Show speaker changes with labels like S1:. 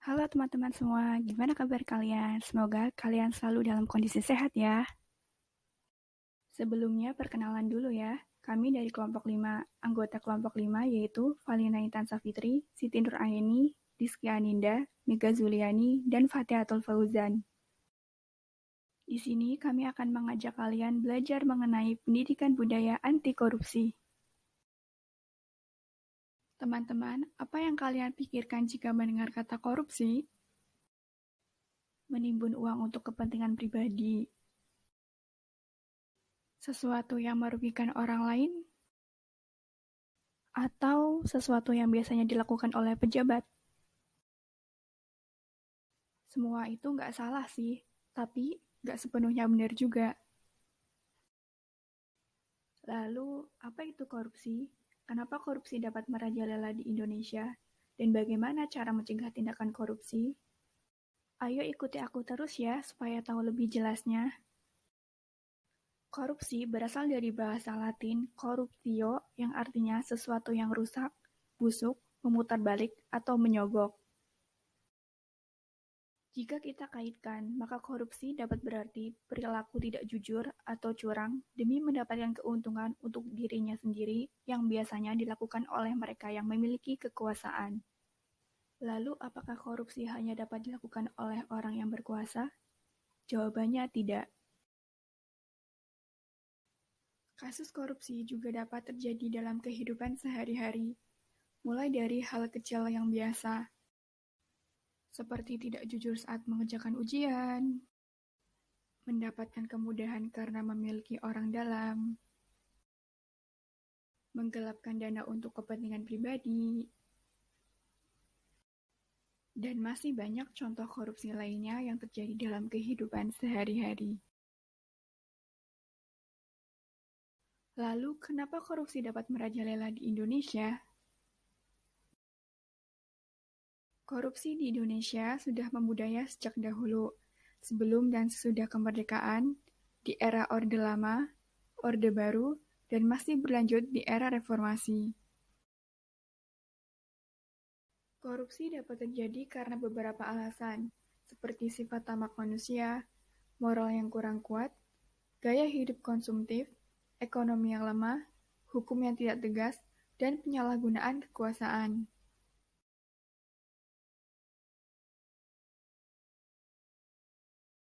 S1: Halo teman-teman semua, gimana kabar kalian? Semoga kalian selalu dalam kondisi sehat ya. Sebelumnya perkenalan dulu ya. Kami dari kelompok 5, anggota kelompok 5 yaitu Valina Intan Safitri, Siti Nur Aini, Rizky Aninda, Mega Zuliani, dan Fatihatul Fauzan. Di sini kami akan mengajak kalian belajar mengenai pendidikan budaya anti korupsi. Teman-teman, apa yang kalian pikirkan jika mendengar kata korupsi? Menimbun uang untuk kepentingan pribadi, sesuatu yang merugikan orang lain, atau sesuatu yang biasanya dilakukan oleh pejabat. Semua itu nggak salah sih, tapi nggak sepenuhnya benar juga. Lalu, apa itu korupsi? Kenapa korupsi dapat merajalela di Indonesia? Dan bagaimana cara mencegah tindakan korupsi? Ayo ikuti aku terus ya, supaya tahu lebih jelasnya. Korupsi berasal dari bahasa Latin corruptio yang artinya sesuatu yang rusak, busuk, memutar balik, atau menyogok. Jika kita kaitkan, maka korupsi dapat berarti perilaku tidak jujur atau curang demi mendapatkan keuntungan untuk dirinya sendiri yang biasanya dilakukan oleh mereka yang memiliki kekuasaan. Lalu, apakah korupsi hanya dapat dilakukan oleh orang yang berkuasa? Jawabannya tidak. Kasus korupsi juga dapat terjadi dalam kehidupan sehari-hari, mulai dari hal kecil yang biasa, seperti tidak jujur saat mengerjakan ujian, mendapatkan kemudahan karena memiliki orang dalam, menggelapkan dana untuk kepentingan pribadi, dan masih banyak contoh korupsi lainnya yang terjadi dalam kehidupan sehari-hari. Lalu, kenapa korupsi dapat merajalela di Indonesia? Korupsi di Indonesia sudah membudaya sejak dahulu, sebelum dan sesudah kemerdekaan, di era Orde Lama, Orde Baru, dan masih berlanjut di era reformasi. Korupsi dapat terjadi karena beberapa alasan, seperti sifat tamak manusia, moral yang kurang kuat, gaya hidup konsumtif, ekonomi yang lemah, hukum yang tidak tegas, dan penyalahgunaan kekuasaan.